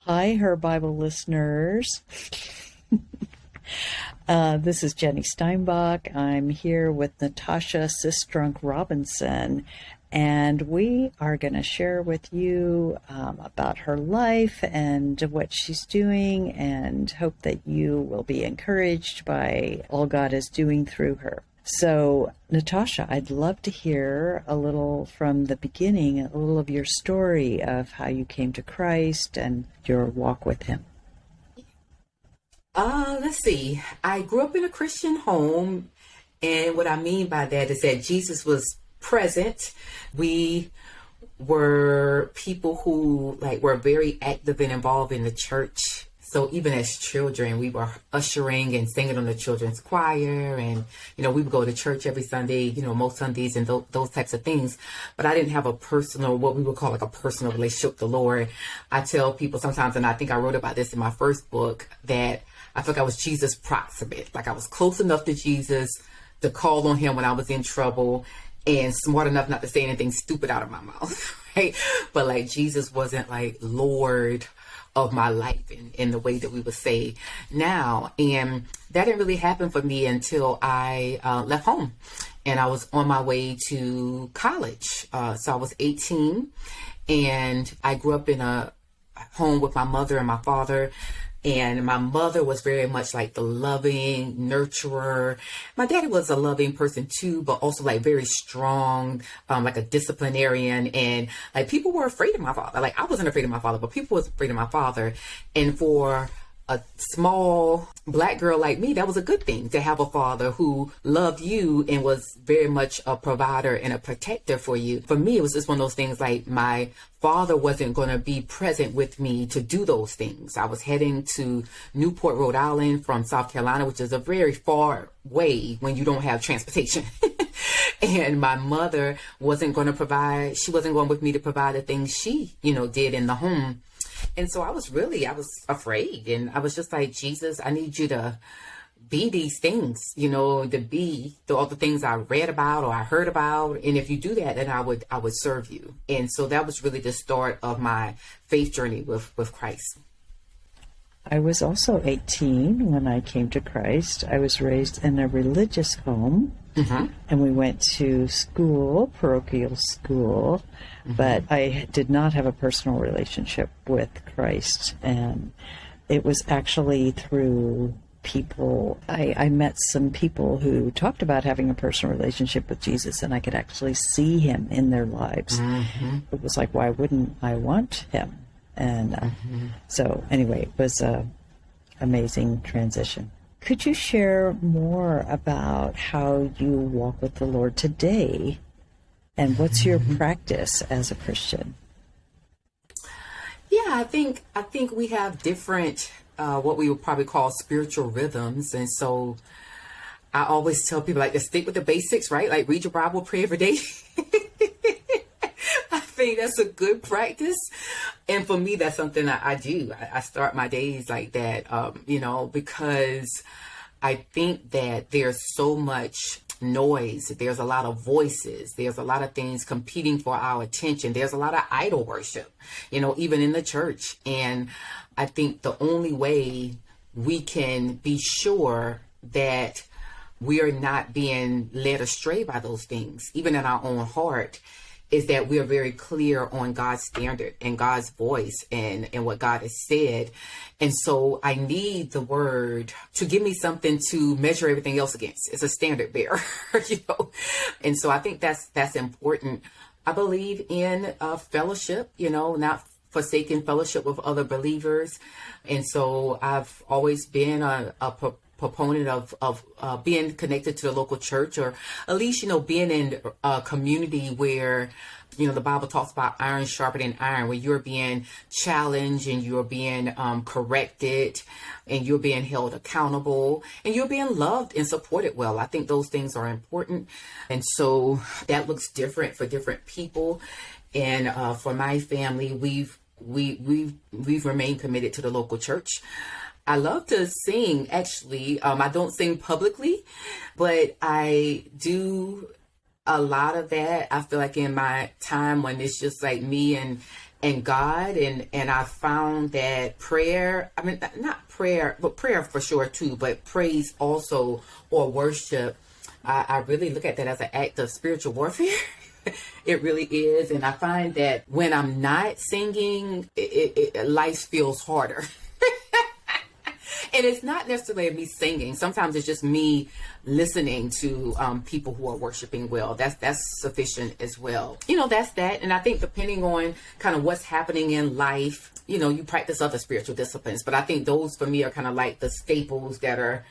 Hi, her.BIBLE listeners. This is Jenny Steinbach. I'm here with Natasha Sistrunk Robinson, and we are going to share with you about her life and what she's doing, and hope that you will be encouraged by all God is doing through her. So, Natasha, I'd love to hear a little from the beginning, a little of your story of how you came to Christ and your walk with Him. Let's see. I grew up in a Christian home, and what I mean by that is that Jesus was present. We were people who were very active and involved in the church. So even as children, we were ushering and singing on the children's choir, and we would go to church every Sunday, most Sundays, and those types of things. But I didn't have a personal, what we would call a personal relationship with the Lord. I tell people sometimes, and I think I wrote about this in my first book, that I feel like I was Jesus proximate. Like I was close enough to Jesus to call on Him when I was in trouble, and smart enough not to say anything stupid out of my mouth, right? But Jesus wasn't Lord of my life in the way that we would say now. And that didn't really happen for me until I left home and I was on my way to college. So I was 18 and I grew up in a home with my mother and my father. And my mother was very much the loving nurturer. My daddy was a loving person too, but also very strong, like a disciplinarian. And people were afraid of my father. I wasn't afraid of my father, but people was afraid of my father. And for a small Black girl like me, that was a good thing to have a father who loved you and was very much a provider and a protector for you. For me, it was just one of those things my father wasn't going to be present with me to do those things. I was heading to Newport, Rhode Island from South Carolina, which is a very far way when you don't have transportation. And my mother wasn't going to provide, she wasn't going with me to provide the things she, did in the home. And so I was afraid. And I was just Jesus, I need you to be these things, to be all the things I read about or I heard about. And if you do that, then I would serve you. And so that was really the start of my faith journey with Christ. I was also 18 when I came to Christ. I was raised in a religious home, and we went to school, parochial school, but I did not have a personal relationship with Christ. And it was actually through people, I met some people who talked about having a personal relationship with Jesus, and I could actually see Him in their lives. It was why wouldn't I want Him? And so anyway, it was an amazing transition. Could you share more about how you walk with the Lord today, and what's your practice as a Christian? Yeah, I think we have different, what we would probably call spiritual rhythms. And so I always tell people to stick with the basics, right? Read your Bible, pray every day. I think that's a good practice. And for me, that's something I do. I start my days like that, because I think that there's so much noise. There's a lot of voices. There's a lot of things competing for our attention. There's a lot of idol worship, even in the church. And I think the only way we can be sure that we are not being led astray by those things, even in our own heart, is that we are very clear on God's standard and God's voice and what God has said. And so I need the word to give me something to measure everything else against. It's a standard bearer, And so I think that's important. I believe in fellowship, not forsaking fellowship with other believers. And so I've always been a proponent of being connected to the local church, or at least, being in a community where, the Bible talks about iron sharpening iron, where you're being challenged and you're being corrected and you're being held accountable and you're being loved and supported well. I think those things are important. And so that looks different for different people. And for my family, we've remained committed to the local church. I love to sing, actually. I don't sing publicly, but I do a lot of that. I feel like in my time when it's just me and and God. And I found that prayer, I mean, not prayer, but prayer for sure too, but praise also, or worship, I really look at that as an act of spiritual warfare. It really is. And I find that when I'm not singing, life feels harder. And it's not necessarily me singing. Sometimes it's just me listening to people who are worshiping well. That's sufficient as well. That's that. And I think depending on kind of what's happening in life, you practice other spiritual disciplines. But I think those for me are kind of like the staples that are,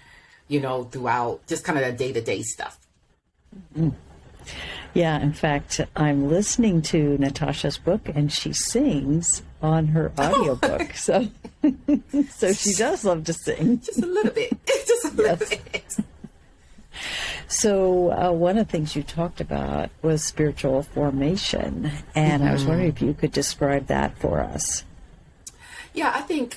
throughout just kind of the day-to-day stuff. Mm-hmm. Yeah, in fact, I'm listening to Natasha's book, and she sings on her audiobook. So she does love to sing. Just a little bit. Just a little bit. So one of the things you talked about was spiritual formation, and I was wondering if you could describe that for us. Yeah, I think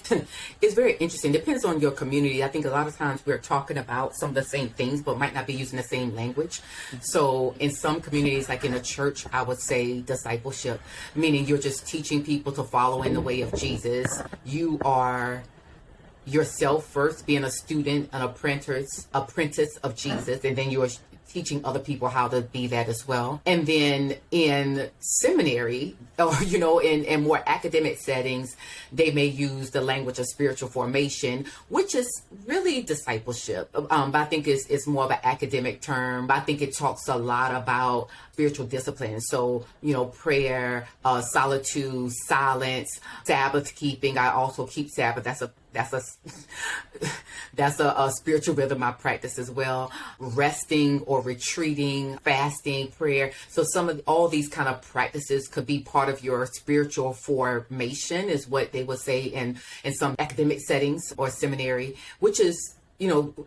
it's very interesting. Depends on your community. I think a lot of times we're talking about some of the same things, but might not be using the same language. So in some communities, like in a church, I would say discipleship, meaning you're just teaching people to follow in the way of Jesus. You are yourself first, being a student, an apprentice of Jesus, and then you're teaching other people how to be that as well. And then in seminary, or, in more academic settings, they may use the language of spiritual formation, which is really discipleship. But I think it's more of an academic term. But I think it talks a lot about spiritual discipline. So, prayer, solitude, silence, Sabbath keeping. I also keep Sabbath. That's a spiritual rhythm I practice as well. Resting or retreating, fasting, prayer. So all these kind of practices could be part of your spiritual formation, is what they would say in some academic settings or seminary, which is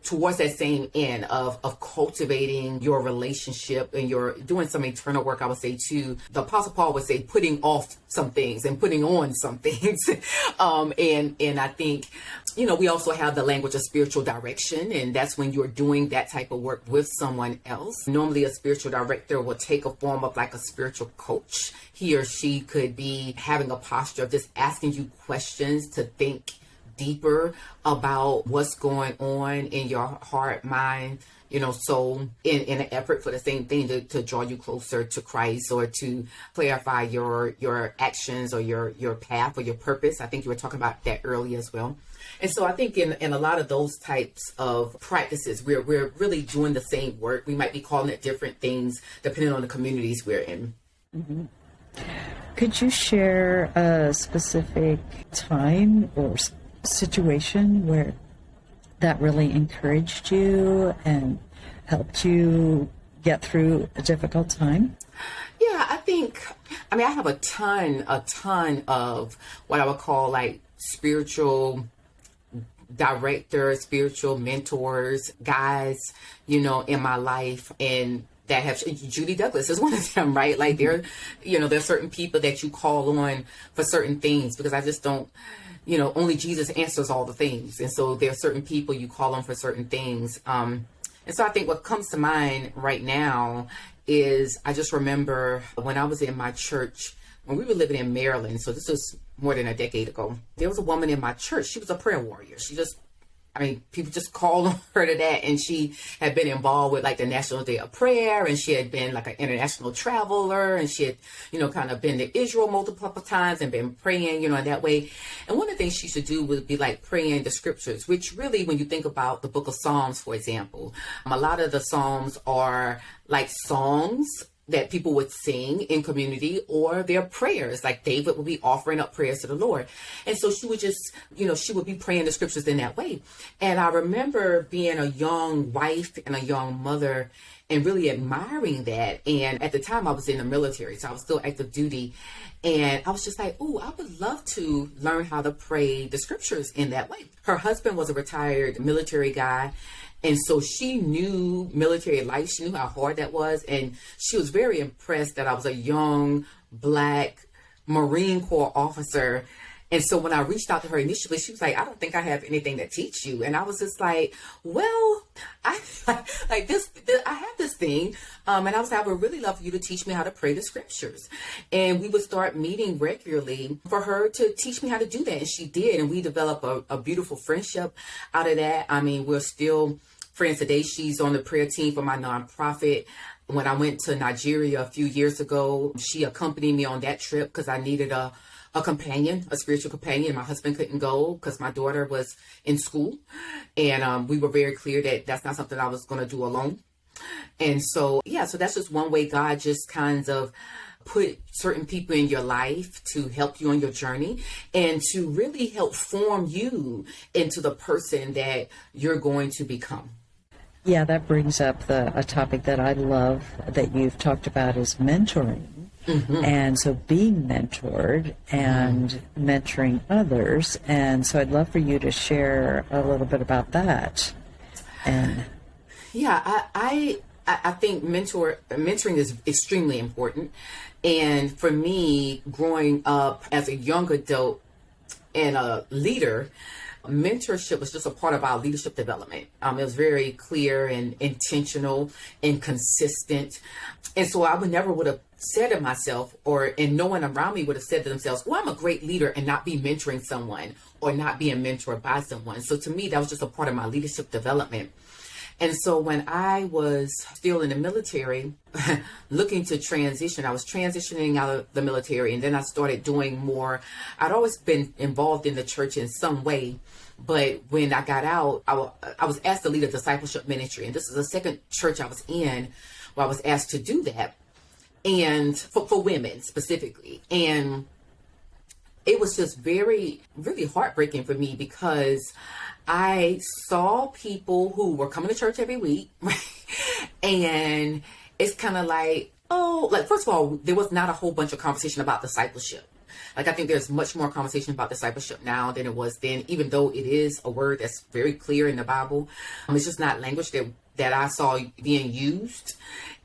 towards that same end of cultivating your relationship, and you're doing some internal work. I would say too, the Apostle Paul would say putting off some things and putting on some things. And I think, we also have the language of spiritual direction, and that's when you're doing that type of work with someone else. Normally a spiritual director will take a form of like a spiritual coach. He or she could be having a posture of just asking you questions to think deeper about what's going on in your heart, mind, soul, in an effort for the same thing, to draw you closer to Christ, or to clarify your actions, or your path, or your purpose. I think you were talking about that earlier as well. And so I think in a lot of those types of practices, we're really doing the same work. We might be calling it different things depending on the communities we're in. Mm-hmm. Could you share a specific time or situation where that really encouraged you and helped you get through a difficult time? Yeah, I have a ton of what I would call like spiritual directors, spiritual mentors, guys, in my life, and that have, Judy Douglas is one of them, right? Like there's certain people that you call on for certain things, because I just don't, only Jesus answers all the things. And so there are certain people you call on for certain things. And so I think what comes to mind right now is, I just remember when I was in my church, when we were living in Maryland, so this was more than a decade ago, there was a woman in my church. She was a prayer warrior. People just called on her to that. And she had been involved with like the National Day of Prayer, and she had been like an international traveler, and she had, kind of been to Israel multiple times and been praying, in that way. And one of the things she should do would be like praying the scriptures, which really, when you think about the book of Psalms, for example, a lot of the Psalms are like songs that people would sing in community, or their prayers, like David would be offering up prayers to the Lord. And so she would just, she would be praying the scriptures in that way. And I remember being a young wife and a young mother and really admiring that. And at the time I was in the military, so I was still active duty. And I was just like, oh, I would love to learn how to pray the scriptures in that way. Her husband was a retired military guy. And so she knew military life. She knew how hard that was. And she was very impressed that I was a young Black Marine Corps officer. And so when I reached out to her initially, she was like, I don't think I have anything to teach you. And I was just like, well, I like this, I have this thing. And I was like, I would really love for you to teach me how to pray the scriptures. And we would start meeting regularly for her to teach me how to do that. And she did. And we developed a beautiful friendship out of that. I mean, we're still friends today. She's on the prayer team for my nonprofit. When I went to Nigeria a few years ago, she accompanied me on that trip because I needed a companion, a spiritual companion. My husband couldn't go because my daughter was in school. And we were very clear that that's not something I was going to do alone. And so, yeah, so that's just one way God just kind of put certain people in your life to help you on your journey and to really help form you into the person that you're going to become. Yeah, that brings up a topic that I love that you've talked about is mentoring. Mm-hmm. And so being mentored and mentoring others. And so I'd love for you to share a little bit about that. And yeah, I think mentoring is extremely important. And for me, growing up as a young adult and a leader, mentorship was just a part of our leadership development. It was very clear and intentional and consistent. And so I would have said to myself, and no one around me would have said to themselves, well, I'm a great leader and not be mentoring someone or not being mentored by someone. So to me, that was just a part of my leadership development. And so when I was still in the military, looking to transition, I was transitioning out of the military, and then I started doing more. I'd always been involved in the church in some way. But when I got out, I was asked to lead a discipleship ministry. And this is the second church I was in where I was asked to do that. And for women specifically. And it was just very, really heartbreaking for me because I saw people who were coming to church every week, right? And it's kind of like, first of all, there was not a whole bunch of conversation about discipleship. Like, I think there's much more conversation about discipleship now than it was then, even though it is a word that's very clear in the Bible. It's just not language that I saw being used.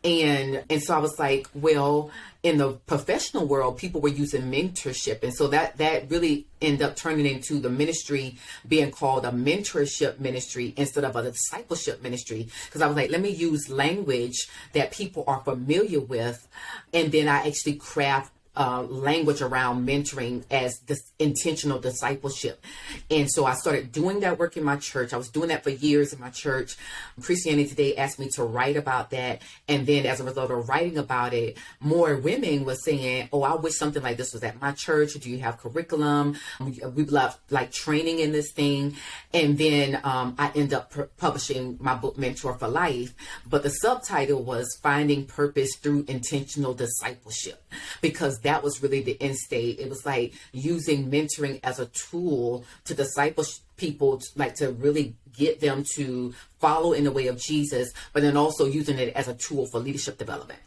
And so I was like, well, in the professional world, people were using mentorship. And so that really ended up turning into the ministry being called a mentorship ministry instead of a discipleship ministry. Because I was like, let me use language that people are familiar with. And then I actually craft language around mentoring as this intentional discipleship. And so I started doing that work in my church. I was doing that for years in my church. Christianity Today asked me to write about that. And then as a result of writing about it, more women were saying, I wish something like this was at my church. Do you have curriculum? We love like training in this thing. And then I ended up publishing my book, Mentor for Life. But the subtitle was Finding Purpose Through Intentional Discipleship, because that was really the end state. It was like using mentoring as a tool to disciple people, to really get them to follow in the way of Jesus, but then also using it as a tool for leadership development.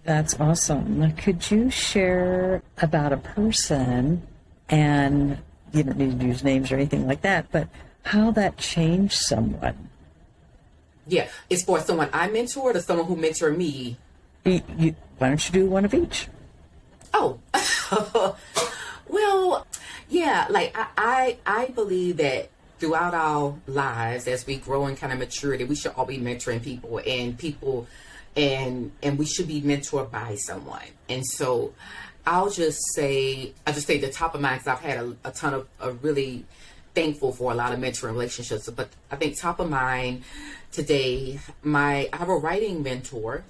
That's awesome. Now, could you share about a person, and you don't need to use names or anything like that, but how that changed someone? Yeah, it's for someone I mentored or someone who mentored me. Why don't you do one of each? Oh, well, yeah, I believe that throughout our lives, as we grow in kind of maturity, we should all be mentoring people and we should be mentored by someone. And so I just say the top of mind, because I've had a ton of really thankful for a lot of mentoring relationships. But I think top of mind today, I have a writing mentor.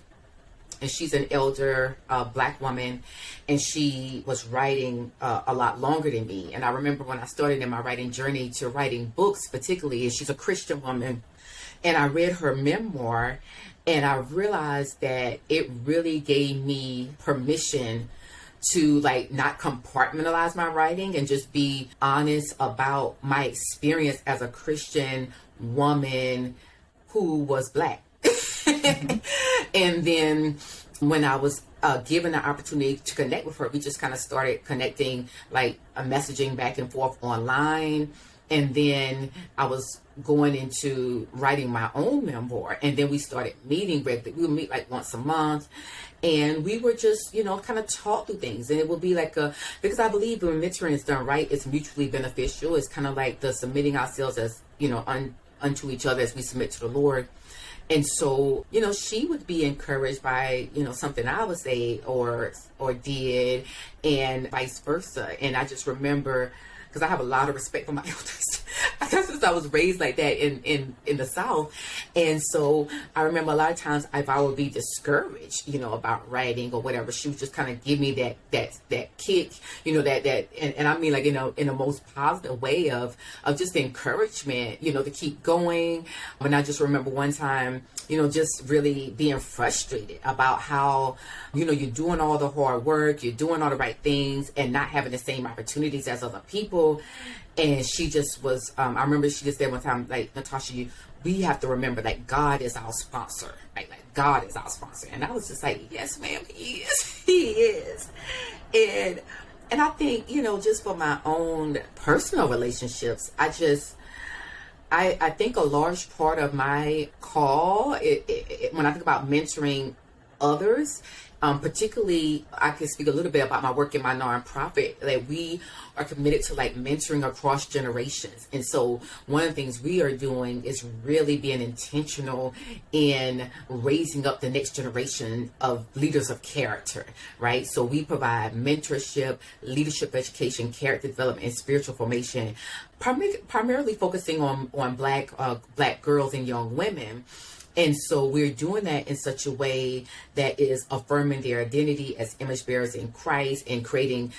And she's an elder Black woman, and she was writing a lot longer than me. And I remember when I started in my writing journey to writing books, particularly, and she's a Christian woman, and I read her memoir, and I realized that it really gave me permission to not compartmentalize my writing and just be honest about my experience as a Christian woman who was Black. And then when I was given the opportunity to connect with her, we just kind of started connecting, a messaging back and forth online. And then I was going into writing my own memoir. And then we started meeting regularly. We would meet like once a month. And we were just, kind of talk through things. And it would be like because I believe when mentoring is done right, it's mutually beneficial. It's kind of like the submitting ourselves as, unto each other as we submit to the Lord. And so, she would be encouraged by, something I would say or did, and vice versa. And I just remember, because I have a lot of respect for my elders. I guess since I was raised like that in the South. And so I remember a lot of times if I would be discouraged, about writing or whatever, she would just kind of give me that kick, and I mean like, in a most positive way of just encouragement, to keep going. And I just remember one time, just really being frustrated about how, you're doing all the hard work, you're doing all the right things and not having the same opportunities as other people. And she just was, I remember she just said one time, like, Natasha, we have to remember that God is our sponsor, right? Like God is our sponsor. And I was just like, yes, ma'am, he is. He is. And I think, just for my own personal relationships, I think a large part of my call, when I think about mentoring others, particularly, I can speak a little bit about my work in my nonprofit, that we are committed to like mentoring across generations. And so one of the things we are doing is really being intentional in raising up the next generation of leaders of character, right? So we provide mentorship, leadership education, character development, and spiritual formation, primarily focusing on black girls and young women. And so we're doing that in such a way that is affirming their identity as image bearers in Christ and creating,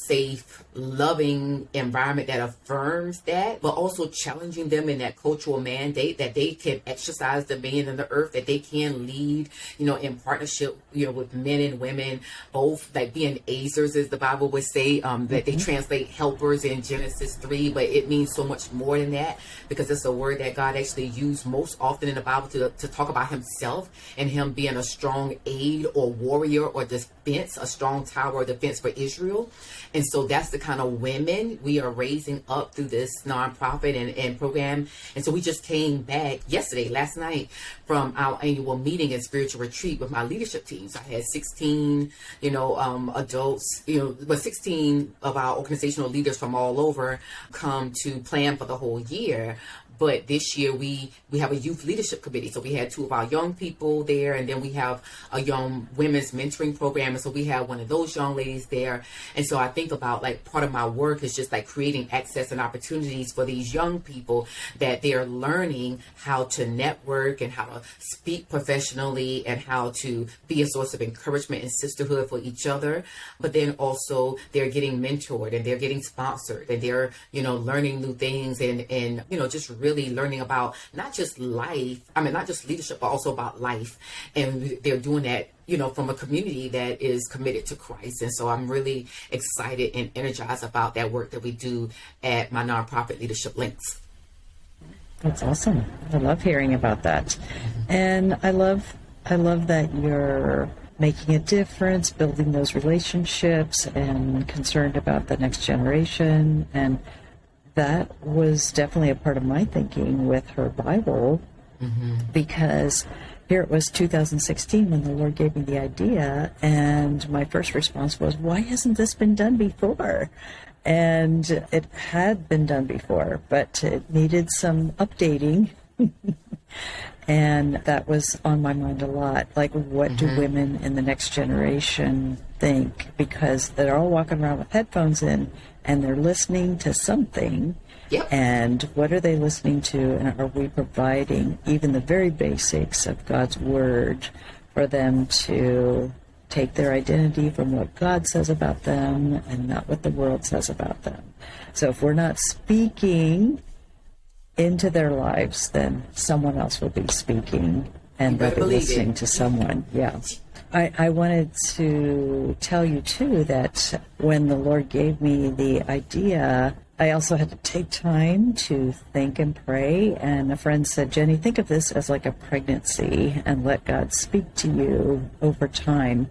safe, loving environment that affirms that, but also challenging them in that cultural mandate that they can exercise dominion in the earth, that they can lead, in partnership, with men and women, both like being Azers, as the Bible would say, that they translate helpers in Genesis 3, but it means so much more than that, because it's a word that God actually used most often in the Bible to talk about himself and him being a strong aid or warrior or defense, a strong tower or defense for Israel. And so that's the kind of women we are raising up through this nonprofit and program. And so we just came back last night, from our annual meeting and spiritual retreat with my leadership team. So I had 16, adults, 16 of our organizational leaders from all over come to plan for the whole year. But this year we have a youth leadership committee. So we had 2 of our young people there, and then we have a young women's mentoring program. And so we have one of those young ladies there. And so I think about like part of my work is just like creating access and opportunities for these young people, that they're learning how to network and how to speak professionally and how to be a source of encouragement and sisterhood for each other. But then also they're getting mentored and they're getting sponsored and they're, learning new things and just really learning about not just leadership, but also about life. And they're doing that, from a community that is committed to Christ. And so I'm really excited and energized about that work that we do at my nonprofit, Leadership Links. That's awesome. I love hearing about that. And I love that you're making a difference, building those relationships, and concerned about the next generation. And that was definitely a part of my thinking with her.BIBLE, because here it was 2016 when the Lord gave me the idea, and my first response was, why hasn't this been done before? And it had been done before, but it needed some updating. And that was on my mind a lot. Like, what do women in the next generation think? Because they're all walking around with headphones in, and they're listening to something. Yep. And what are they listening to? And are we providing even the very basics of God's Word for them to take their identity from what God says about them and not what the world says about them? So if we're not speaking into their lives, then someone else will be speaking, and they'll be listening to someone. Yeah. I wanted to tell you, too, that when the Lord gave me the idea, I also had to take time to think and pray. And a friend said, Jenny, think of this as like a pregnancy and let God speak to you over time.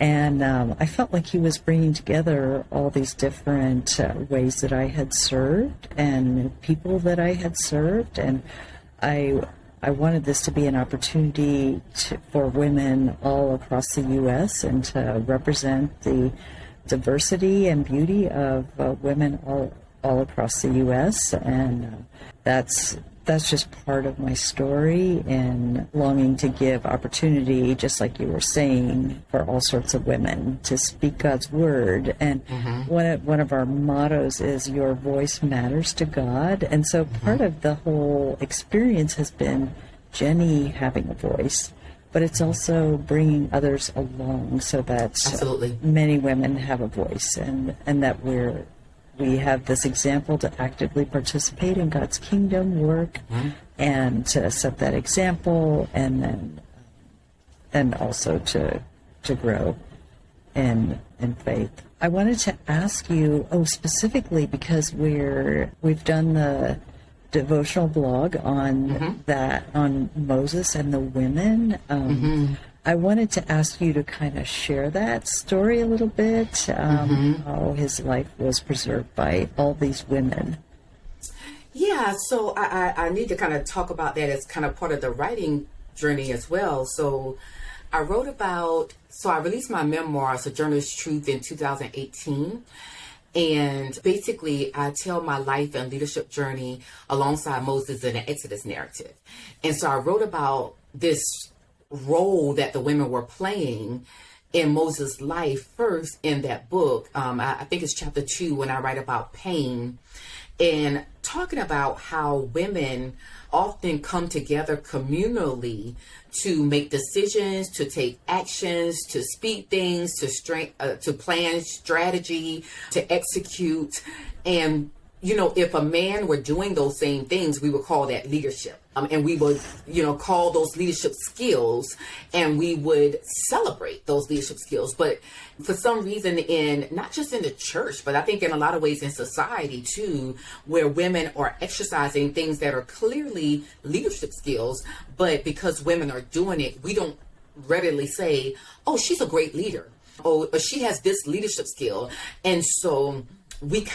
And I felt like he was bringing together all these different ways that I had served and people that I had served. And I wanted this to be an opportunity for women all across the U.S. and to represent the diversity and beauty of women all across the U.S. And that's just part of my story and longing to give opportunity, just like you were saying, for all sorts of women to speak God's word. And one of our mottos is your voice matters to God. And so part of the whole experience has been Jenny having a voice, but it's also bringing others along so that Absolutely. Many women have a voice and that we have this example to actively participate in God's kingdom work and to set that example, and also to grow in faith. I wanted to ask you, specifically because we've done the devotional blog on on Moses and the women. I wanted to ask you to kind of share that story a little bit, how his life was preserved by all these women. Yeah, so I need to kind of talk about that as kind of part of the writing journey as well. So I released my memoir, Sojourner's Truth, in 2018. And basically, I tell my life and leadership journey alongside Moses in the Exodus narrative. And so I wrote about this role that the women were playing in Moses' life first in that book. I think it's chapter 2 when I write about pain and talking about how women often come together communally to make decisions, to take actions, to speak things, to plan strategy, to execute. And if a man were doing those same things, we would call that leadership. And we would, call those leadership skills, and we would celebrate those leadership skills. But for some reason, not just in the church, but I think in a lot of ways in society too, where women are exercising things that are clearly leadership skills, but because women are doing it, we don't readily say, oh, she's a great leader. Oh, she has this leadership skill. And so we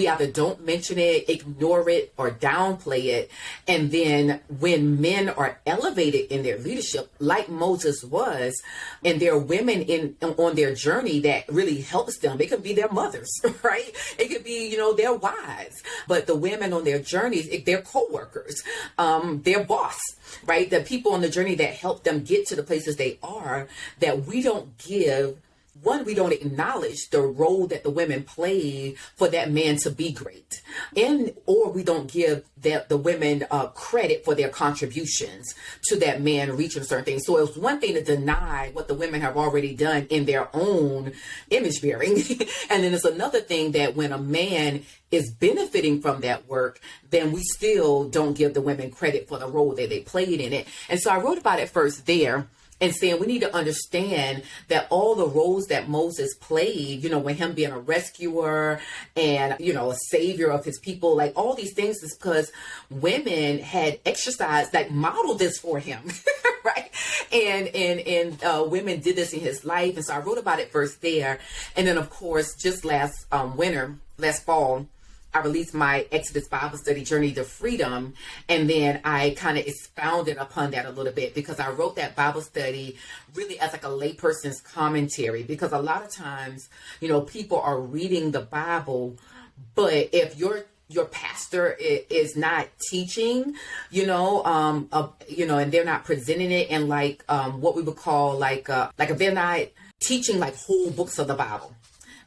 either don't mention it, ignore it, or downplay it. And then when men are elevated in their leadership, like Moses was, and there are women on their journey that really helps them, it could be their mothers, right? It could be, their wives, but the women on their journeys, their co-workers, their boss, right? The people on the journey that help them get to the places they are, that we don't give. One, we don't acknowledge the role that the women played for that man to be great, or we don't give the women credit for their contributions to that man reaching certain things. So it's one thing to deny what the women have already done in their own image bearing, and then it's another thing that when a man is benefiting from that work, then we still don't give the women credit for the role that they played in it. And so I wrote about it first there, and saying we need to understand that all the roles that Moses played, with him being a rescuer and, a savior of his people, like all these things is because women had exercised, like modeled this for him, right? And women did this in his life. And so I wrote about it first there. And then, of course, just last fall, I released my Exodus Bible study, Journey to Freedom, and then I kind of expounded upon that a little bit because I wrote that Bible study really as like a layperson's commentary, because a lot of times, people are reading the Bible, but if your pastor is not teaching, and they're not presenting it in like what we would call like if they're not teaching like whole books of the Bible,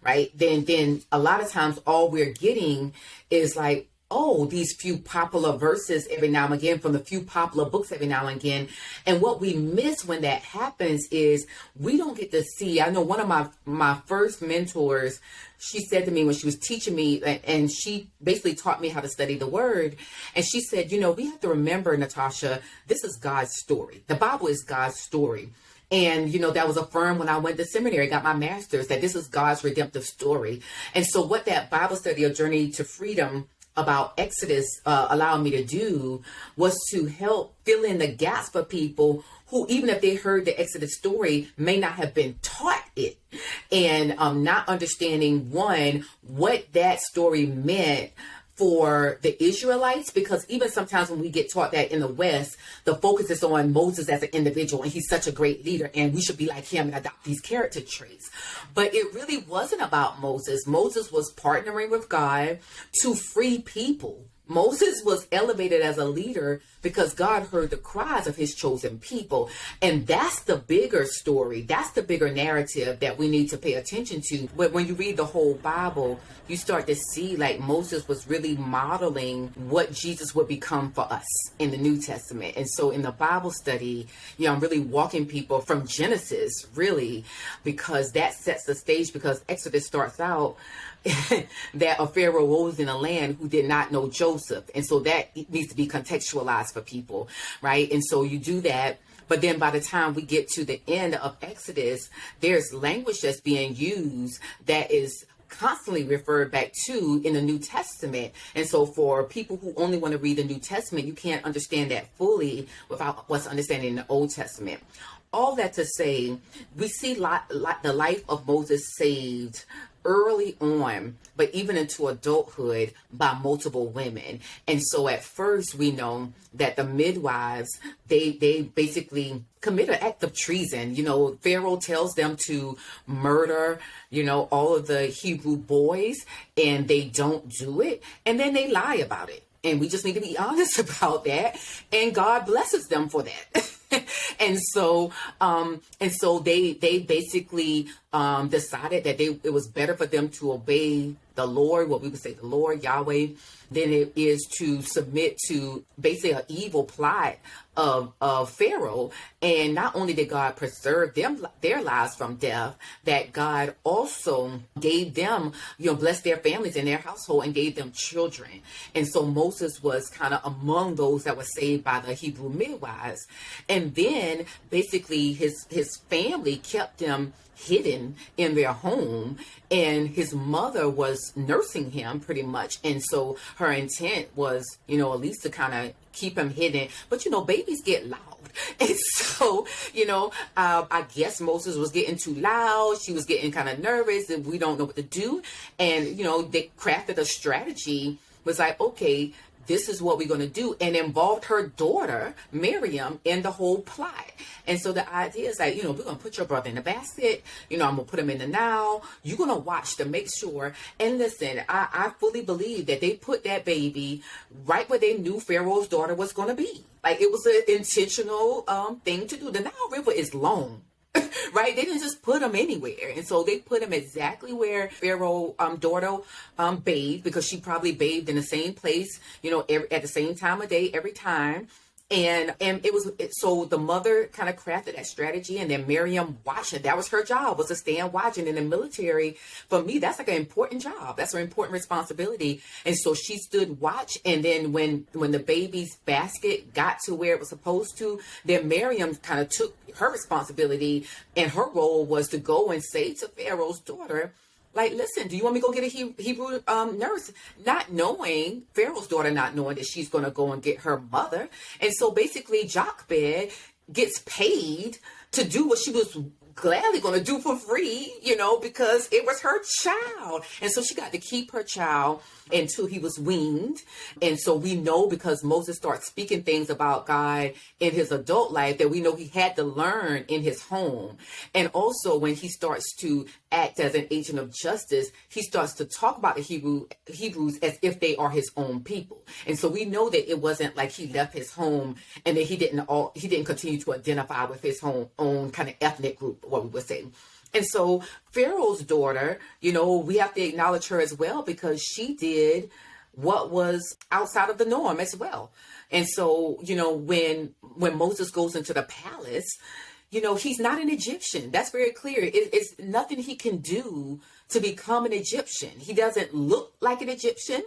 right? Then a lot of times all we're getting is like, oh, these few popular verses every now and again from the few popular books every now and again. And what we miss when that happens is we don't get to see. I know one of my first mentors, she said to me when she was teaching me, and she basically taught me how to study the word. And she said, we have to remember, Natasha, this is God's story. The Bible is God's story. And, that was affirmed when I went to seminary, got my master's, that this is God's redemptive story. And so what that Bible study, A Journey to Freedom, about Exodus allowed me to do was to help fill in the gaps for people who, even if they heard the Exodus story, may not have been taught it. And not understanding, one, what that story meant for the Israelites, because even sometimes when we get taught that in the West, the focus is on Moses as an individual, and he's such a great leader, and we should be like him and adopt these character traits. But it really wasn't about Moses. Moses was partnering with God to free people. Moses was elevated as a leader because God heard the cries of his chosen people. And that's the bigger story. That's the bigger narrative that we need to pay attention to. But when you read the whole Bible, you start to see like Moses was really modeling what Jesus would become for us in the New Testament. And so in the Bible study, I'm really walking people from Genesis, really, because that sets the stage, because Exodus starts out that a Pharaoh rose in a land who did not know Joseph. And so that needs to be contextualized for people, right? And so you do that. But then by the time we get to the end of Exodus, there's language that's being used that is constantly referred back to in the New Testament. And so for people who only want to read the New Testament, you can't understand that fully without what's understanding the Old Testament. All that to say, we see the life of Moses saved early on, but even into adulthood, by multiple women. And so at first we know that the midwives, they basically commit an act of treason. Pharaoh tells them to murder, all of the Hebrew boys, and they don't do it. And then they lie about it. And we just need to be honest about that. And God blesses them for that. And so they basically decided that it was better for them to obey the Lord, what we would say the Lord, Yahweh, than it is to submit to basically an evil plot of Pharaoh. And not only did God preserve their lives from death, that God also gave them, blessed their families and their household and gave them children. And so Moses was kind of among those that were saved by the Hebrew midwives. And then basically his family kept him hidden in their home, and his mother was nursing him pretty much. And so her intent was, at least to kind of keep him hidden. But, babies get loud. And so, I guess Moses was getting too loud. She was getting kind of nervous, and we don't know what to do. And, they crafted a strategy, was like, okay, this is what we're going to do, and involved her daughter, Miriam, in the whole plot. And so the idea is like, we're going to put your brother in the basket. I'm going to put him in the Nile. You're going to watch to make sure. And listen, I fully believe that they put that baby right where they knew Pharaoh's daughter was going to be. Like, it was an intentional thing to do. The Nile River is long. Right? They didn't just put him anywhere. And so they put him exactly where Pharaoh's daughter bathed, because she probably bathed in the same place, at the same time of day, every time. And so the mother kind of crafted that strategy, and then Miriam watched it. That was her job, was to stand watching. In the military, for me, that's like an important job. That's an important responsibility. And so she stood watch. And then when the baby's basket got to where it was supposed to, then Miriam kind of took her responsibility, and her role was to go and say to Pharaoh's daughter, like, listen, do you want me to go get a Hebrew nurse? Not knowing, Pharaoh's daughter not knowing that she's going to go and get her mother. And so basically Jochebed gets paid to do what she was gladly going to do for free, because it was her child. And so she got to keep her child until he was weaned. And so we know, because Moses starts speaking things about God in his adult life, that we know he had to learn in his home. And also when he starts to act as an agent of justice, he starts to talk about the Hebrews as if they are his own people. And so we know that it wasn't like he left his home and that he didn't continue to identify with his own kind of ethnic group, what we would say. And so Pharaoh's daughter, we have to acknowledge her as well, because she did what was outside of the norm as well. And so, when Moses goes into the palace, he's not an Egyptian. That's very clear. It's nothing he can do to become an Egyptian. He doesn't look like an Egyptian,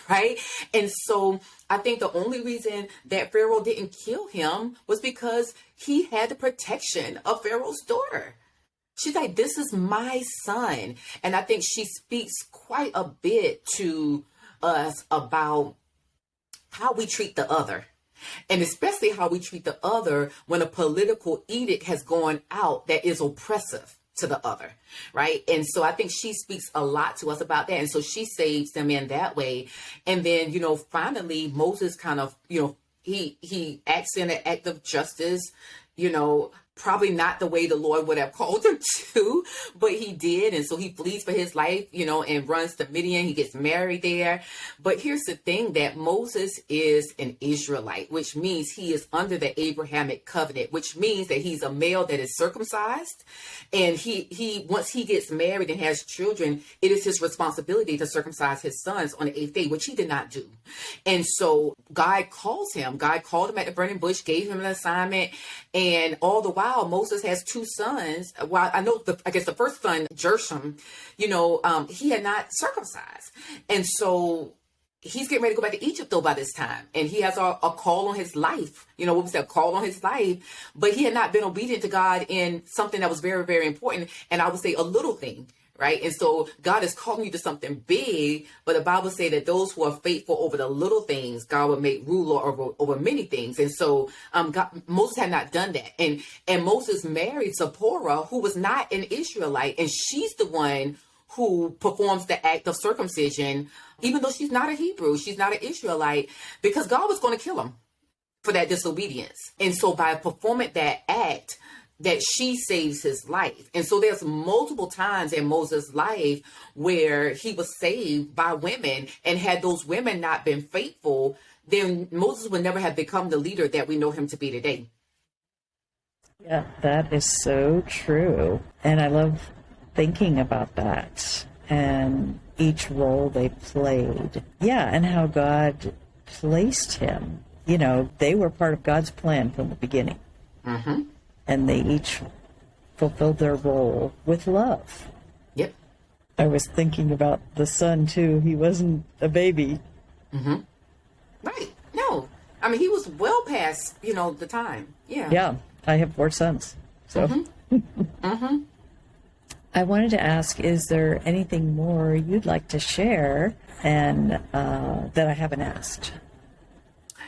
right? And so I think the only reason that Pharaoh didn't kill him was because he had the protection of Pharaoh's daughter. She's like, this is my son. And I think she speaks quite a bit to us about how we treat the other. And especially how we treat the other when a political edict has gone out that is oppressive to the other, right? And so I think she speaks a lot to us about that. And so she saves them in that way. And then, finally, Moses kind of, he acts in an act of justice, probably not the way the Lord would have called him to, but he did. And so he flees for his life, and runs to Midian. He gets married there. But here's the thing, that Moses is an Israelite, which means he is under the Abrahamic covenant, which means that he's a male that is circumcised. And he once he gets married and has children, it is his responsibility to circumcise his sons on the 8th day, which he did not do. And so God called him at the burning bush, gave him an assignment. And all the while, Moses has 2 sons. Well, I know the first son, Gershom, he had not circumcised. And so he's getting ready to go back to Egypt, though, by this time. And he has a call on his life. What was that? Call on his life. But he had not been obedient to God in something that was very, very important. And I would say a little thing. Right. And so God is calling you to something big. But the Bible says that those who are faithful over the little things, God will make ruler over many things. And so Moses had not done that. And Moses married Zipporah, who was not an Israelite. And she's the one who performs the act of circumcision, even though she's not a Hebrew, she's not an Israelite, because God was going to kill him for that disobedience. And so by performing that act, that she saves his life. And so there's multiple times in Moses' life where he was saved by women, and had those women not been faithful, then Moses would never have become the leader that we know him to be today. Yeah, that is so true. And I love thinking about that and each role they played. Yeah, and how God placed him. They were part of God's plan from the beginning. Mm-hmm. And they each fulfilled their role with love. Yep. I was thinking about the son, too. He wasn't a baby. Mm-hmm. Right. No. I mean, he was well past, the time. Yeah. Yeah. I have 4 sons. So. Mm-hmm. Mm-hmm. I wanted to ask, is there anything more you'd like to share and that I haven't asked?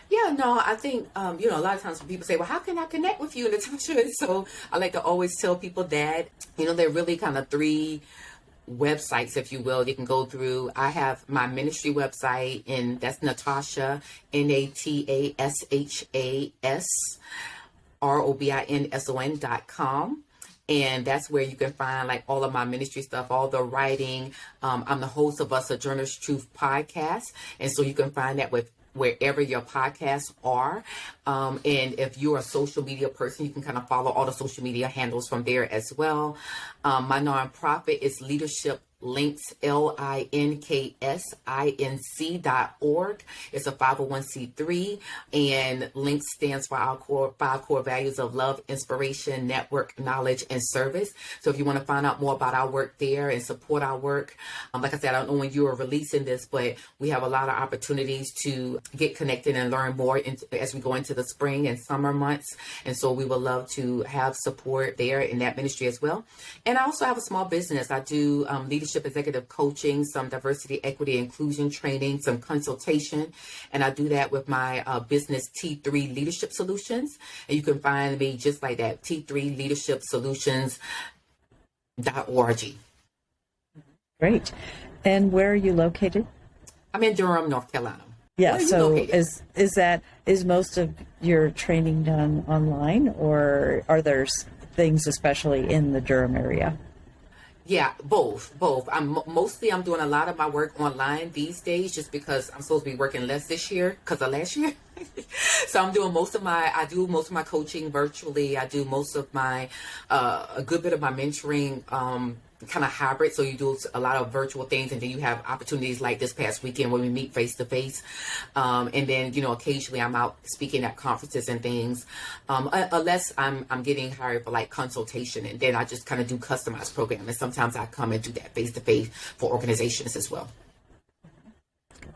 Yeah, no, I think, a lot of times when people say, well, how can I connect with you, Natasha? And so I like to always tell people that, there are really kind of 3 websites, if you will, you can go through. I have my ministry website, and that's Natasha, NATASHAS, ROBINSON.com. And that's where you can find like all of my ministry stuff, all the writing. I'm the host of a Sojourner's Truth podcast. And so you can find that with wherever your podcasts are. And if you're a social media person, you can kind of follow all the social media handles from there as well. My nonprofit is Leadership Links, LINKSINC.org. It's a 501c3, and Links stands for our 5 core values of love, inspiration, network, knowledge, and service. So if you want to find out more about our work there and support our work, like I said, I don't know when you are releasing this, but we have a lot of opportunities to get connected and learn more as we go into the spring and summer months. And so we would love to have support there in that ministry as well. And I also have a small business. I do leadership executive coaching, some diversity, equity, inclusion training, some consultation. And I do that with my business T3 Leadership Solutions. And you can find me just like that, T3leadershipsolutions.org. Great. And where are you located? I'm in Durham, North Carolina. Yeah. So is most of your training done online, or are there things especially in the Durham area? Yeah, both. I'm doing a lot of my work online these days, just because I'm supposed to be working less this year because of last year. So I do most of my coaching virtually. I do most of my, a good bit of my mentoring, kind of hybrid. So you do a lot of virtual things, and then you have opportunities like this past weekend when we meet face to face. And then, occasionally I'm out speaking at conferences and things, unless I'm getting hired for like consultation, and then I just kind of do customized programming. And sometimes I come and do that face to face for organizations as well.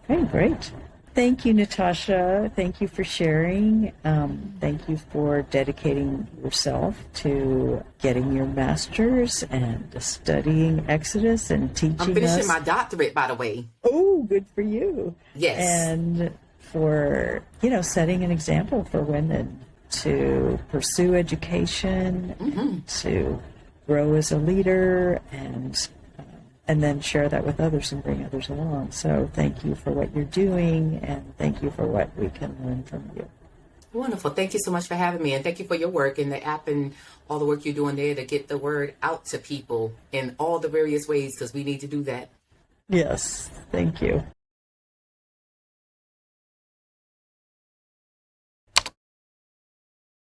Okay, great. Thank you, Natasha. Thank you for sharing. Thank you for dedicating yourself to getting your master's and studying Exodus and teaching us. I'm finishing my doctorate, by the way. Oh, good for you. Yes. And for, setting an example for women to pursue education, to grow as a leader, and then share that with others and bring others along. So thank you for what you're doing, and thank you for what we can learn from you. Wonderful. Thank you so much for having me, and thank you for your work and the app and all the work you're doing there to get the word out to people in all the various ways, because we need to do that. Yes, thank you.